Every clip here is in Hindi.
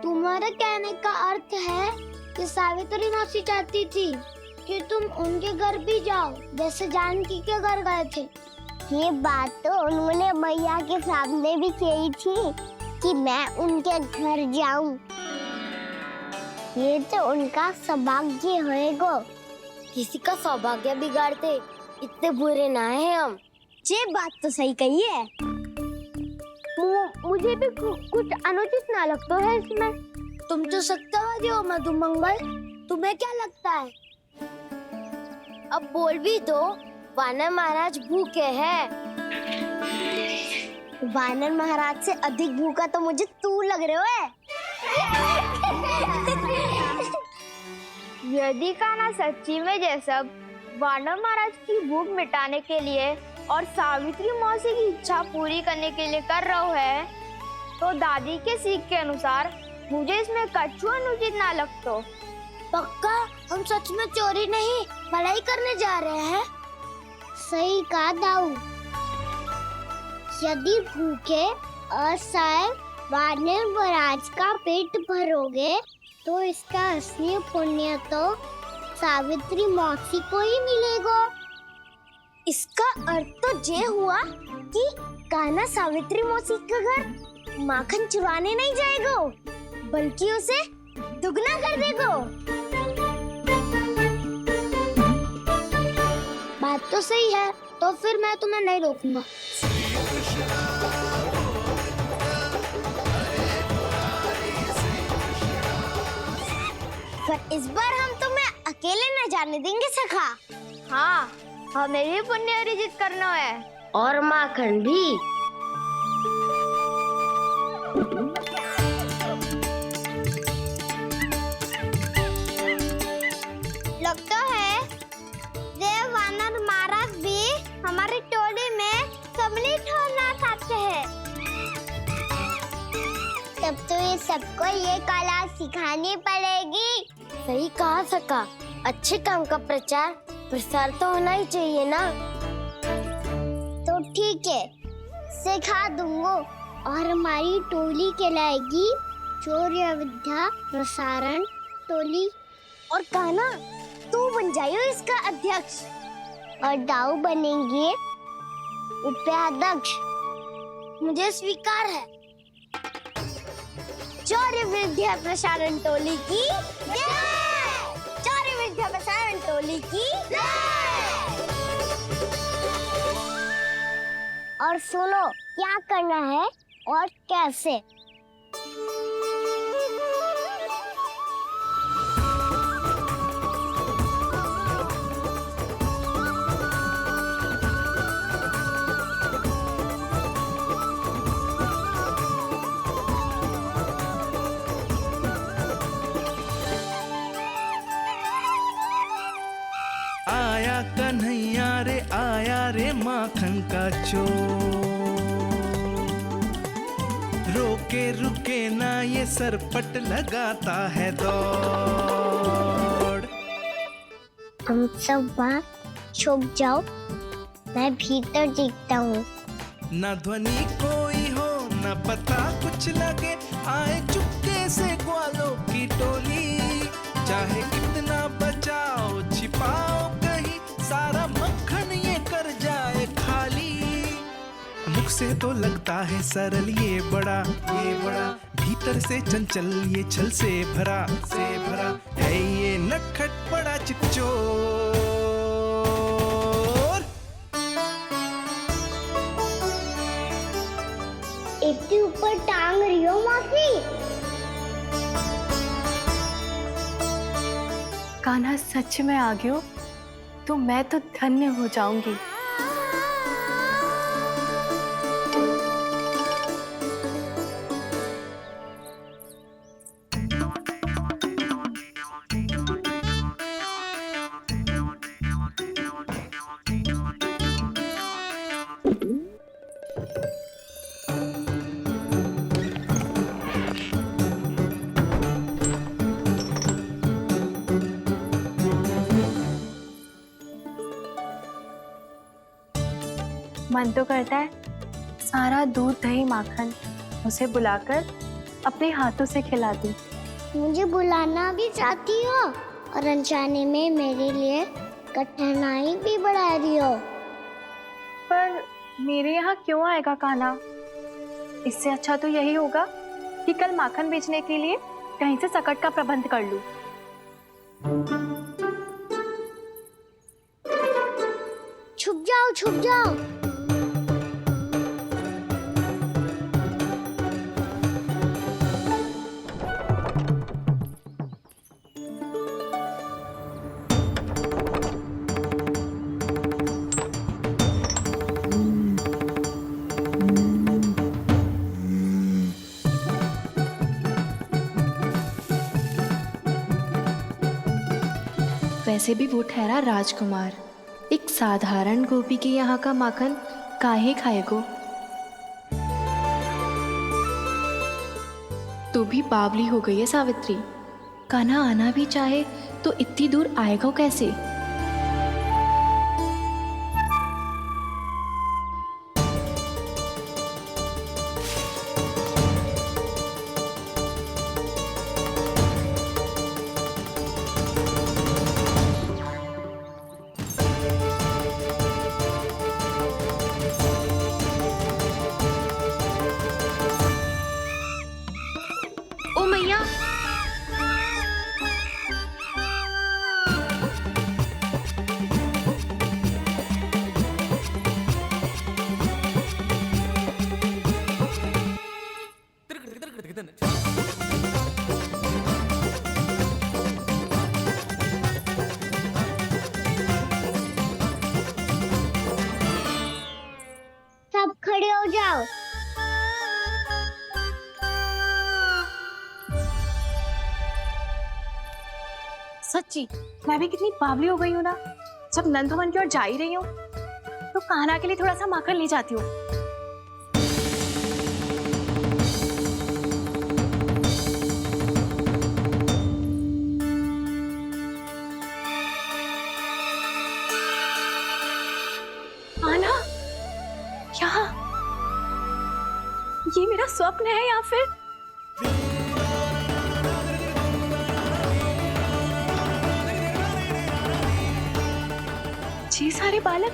तुम्हारे कहने का अर्थ है कि सावित्री मौसी चाहती थी कि तुम उनके घर भी जाओ, जैसे जानकी के घर गए थे। ये बात तो उन्होंने मैया के सामने भी कही थी कि मैं उनके घर जाऊं। ये तो उनका सौभाग्य होएगा। किसी का सौभाग्य बिगाड़ते इतने बुरे ना है हम। ये बात तो सही कही है। मुझे भी कुछ अनुचित ना लगता है इसमें। तुम तो सत्यवादी हो मधुमंगल, तुम्हें क्या लगता है? अब बोल भी दो, वानर महाराज भूखे हैं। वानर महाराज से अधिक भूखा तो मुझे तू लग रहे हो। यदि कान्हा सच्ची में ये सब वानर महाराज की भूख मिटाने के लिए और सावित्री मौसी की इच्छा पूरी करने के लिए कर रहा है, तो दादी के सीख के अनुसार मुझे इसमें कछु अनुचित ना लगतो। पक्का हम सच में चोरी नहीं भलाई करने जा रहे हैं? सही कहा दाऊ। यदि भूखे असहाय वानर महाराज का पेट भरोगे तो इसका असली पुण्य तो सावित्री मौसी को ही मिलेगा। इसका अर्थ तो ये हुआ कि कान्हा सावित्री मौसी के घर माखन चुराने नहीं जाएगा, बल्कि उसे दुगना कर देगा। बात तो सही है, तो फिर मैं तुम्हें नहीं रोकूंगा। पर इस बार हम तुम्हें अकेले न जाने देंगे सखा। हाँ, हमें भी पुण्य अर्जित करना है और माखन भी। लगता है देव वानर महाराज भी हमारी टोली में सम्मिलित होना चाहते हैं। तब तो ये सबको ये कला सिखानी पड़ेगी। सही कहा सका, अच्छे काम का प्रचार प्रसार तो होना ही चाहिए ना। तो ठीक है, सिखा दूंगा और हमारी टोली कहलाएगी शौर्य विद्या प्रसारण टोली। और कान्हा तू बन जाइयो इसका अध्यक्ष और दाऊ बनेंगे उपाध्यक्ष। मुझे स्वीकार है। शौर्य विद्या प्रसारण टोली की जय! शौर्य विद्या प्रसारण टोली की जय! और सुनो क्या करना है और कैसे। आया कन्हैया रे आया रे माखन का चोर, रोके रुके ना ये सरपट लगाता है दौड़। तुम सब वहाँ छुप जाओ, मैं भीतर देखता हूँ। ना ध्वनि कोई हो ना पता कुछ लगे, आए चुपके से ग्वालों की टोली। चाहे कितना बचाओ छिपाओ कहीं, सारा मक्खन ये कर जाए खाली। मुख से तो लगता है सरल ये बड़ा भीतर से चंचल ये छल से भरा है ये नटखट बड़ा चिकचोर। इतने ऊपर टांग रही हो मौसी। कान्हा सच में आ गयो तो मैं तो धन्य हो जाऊंगी। मन तो करता है सारा दूध दही माखन उसे बुलाकर अपने हाथों से खिला दी। मुझे बुलाना भी चाहती हो और अनजाने में मेरे लिए कठिनाई भी बढ़ा रही हो। पर मेरे यहाँ क्यों आएगा कान्हा? इससे अच्छा तो यही होगा कि कल माखन बेचने के लिए कहीं से सकट का प्रबंध कर लूं। छुप जाओ, छुप जाओ। वैसे भी वो ठहरा राजकुमार, एक साधारण गोपी के यहाँ का माखन काहे खाएगो। तो भी बावली हो गई है सावित्री। कान्हा आना भी चाहे तो इतनी दूर आएगा कैसे? ओ मैया, सब खड़े हो जाओ। सच्ची मैं भी कितनी बावली हो गई हूँ ना। जब नंद भवन की ओर जा ही रही हूँ तो कान्हा के लिए थोड़ा सा माखन ले जाती हूँ। कान्हा, यहाँ ये मेरा स्वप्न है या फिर? ये सारे बालक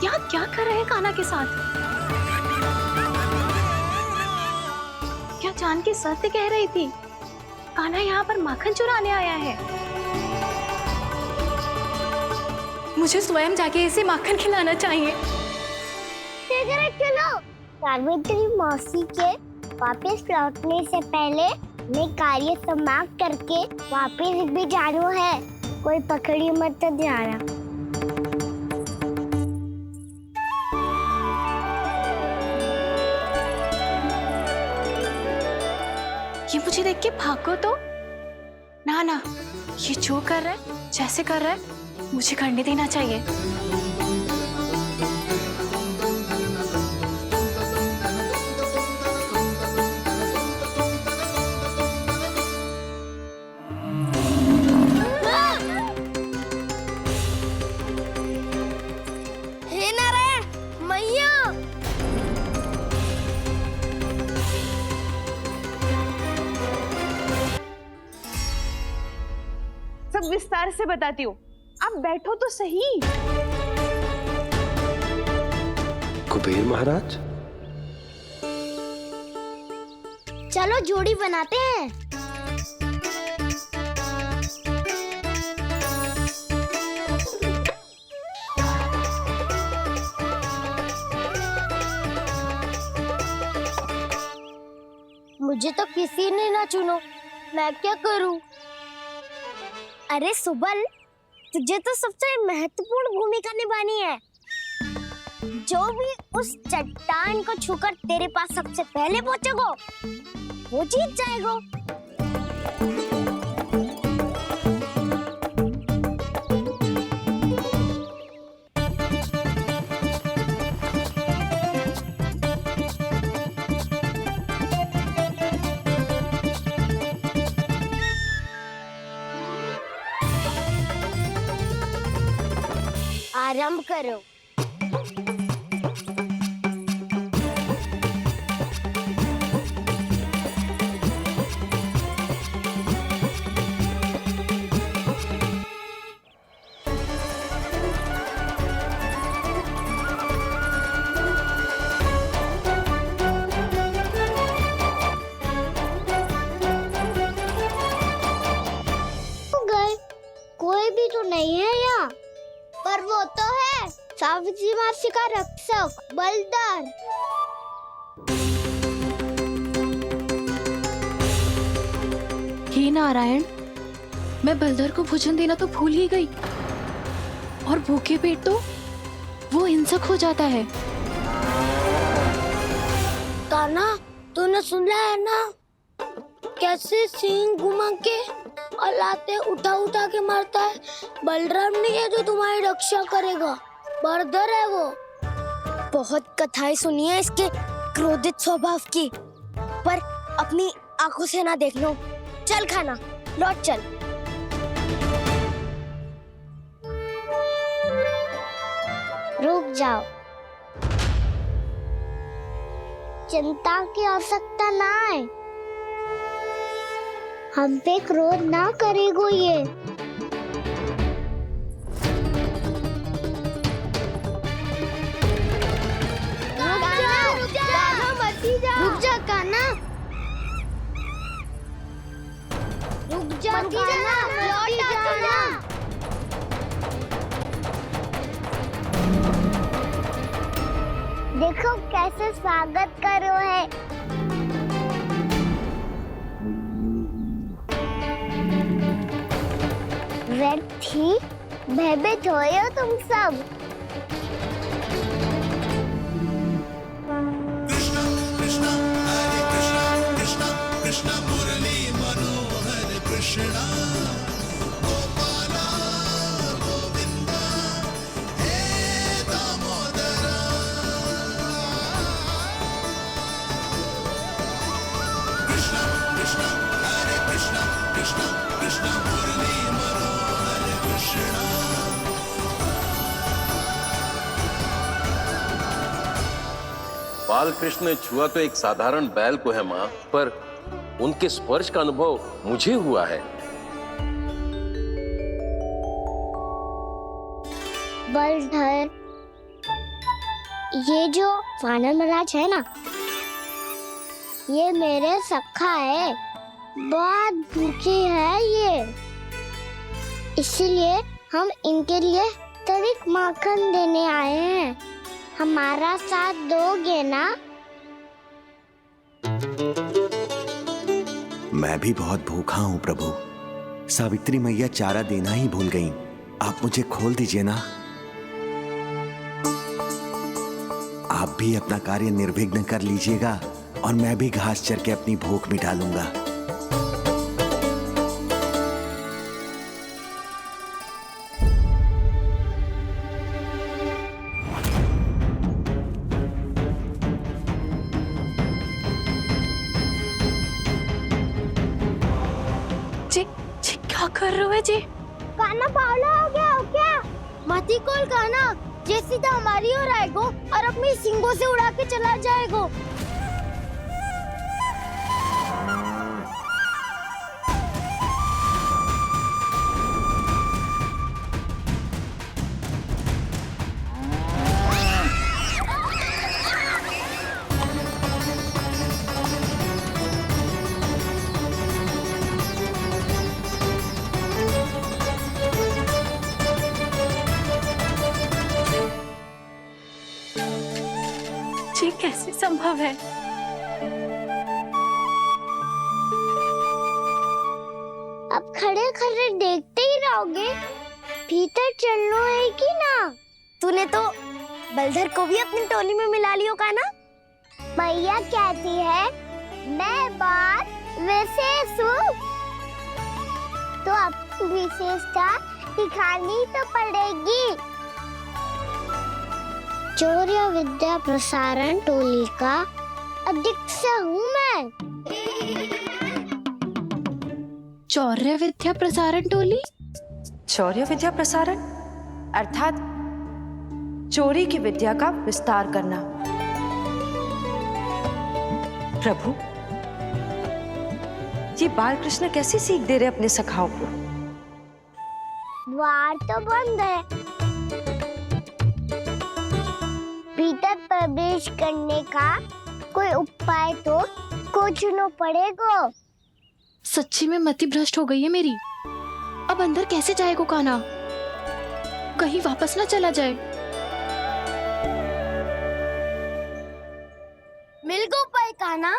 यहाँ क्या कर रहे हैं कान्हा के साथ? क्या जानकी सत्य कह रही थी? कान्हा यहाँ पर माखन चुराने आया है। मुझे स्वयं जाके इसे माखन खिलाना चाहिए। चलो, सावित्री मौसी के वापस लौटने से पहले मैं कार्य समाप्त करके वापस भी जाना है। कोई पकड़ी मत जाना। ये मुझे देख के भागो तो ना ना, ये जो कर रहा है, जैसे कर रहा है, मुझे करने देना चाहिए। हे नारायण, मैया सब विस्तार से बताती हूँ, आप बैठो तो सही। कुबेर महाराज, चलो जोड़ी बनाते हैं। मुझे तो किसी ने ना चुनो, मैं क्या करूं? अरे सुबल, तुझे तो सबसे महत्वपूर्ण भूमिका निभानी है। जो भी उस चट्टान को छूकर तेरे पास सबसे पहले पहुंचेगा, वो जीत जाएगा। आरंभ करो। सावित्री मासी का रक्षक बलदार। हे नारायण, मैं बलधर को भोजन देना तो भूल ही गई, और भूखे पेट तो वो हिंसक हो जाता है। कान्हा, तूने सुना है ना कैसे सींग घुमा के और लाते उठा उठा के मारता है? बलराम नहीं है जो तुम्हारी रक्षा करेगा, बलधर है वो। बहुत कथाएं सुनी है इसके क्रोधित स्वभाव की, पर अपनी आंखों से ना देख लो। चल खाना, लौट चल। रुक जाओ, चिंता की आवश्यकता ना है। हम पे क्रोध ना करेगो ये। रुक जा कान्हा, रुक जा कान्हा, लौट जाना। देखो कैसे स्वागत करो है। व्यर्थी भयभीत हो तुम सब। बाल कृष्ण ने छुआ तो एक साधारण बैल को है माँ, पर उनके स्पर्श का अनुभव मुझे हुआ है। बलधर, ये जो वानर महाराज है ना, ये मेरे सखा है, बहुत भूखे है ये, इसलिए हम इनके लिए तनिक माखन देने आए हैं। हमारा साथ दोगे ना? मैं भी बहुत भूखा हूँ प्रभु। सावित्री मैया चारा देना ही भूल गईं। आप मुझे खोल दीजिए ना। आप भी अपना कार्य निर्विघ्न कर लीजिएगा और मैं भी घास चर के अपनी भूख मिटा लूंगा। जी क्या कर रहे हो जी? कान्हा पावला हो गया हो क्या? मती कोल कान्हा, ये सीधा हमारी ओर आएगो और अपनी सींगों से उड़ा के चला जाएगो। ये कैसे संभव है? अब खड़े खड़े देखते ही रहोगे? भीतर चलना है कि ना? तूने तो बलधर को भी अपनी टोली में मिला लियो कान्हा। मैया कहती है मैं बात विशेष हूँ, तो अपनी विशेषता दिखानी तो पड़ेगी। चौर्य विद्या प्रसारण टोली का अध्यक्ष हूँ मैं। चौर्य विद्या प्रसारण टोली? शौर्य विद्या प्रसारण अर्थात चोरी की विद्या का विस्तार करना। प्रभु, ये बाल कृष्ण कैसी सीख दे रहे अपने सखाओं को? द्वार तो बंद है, भीतर प्रवेश करने का कोई उपाय तो खोजना पड़ेगा। सच्ची में मति भ्रष्ट हो गई है मेरी। अब अंदर कैसे जाएगा कान्हा? कहीं वापस ना चला जाए। कान्हा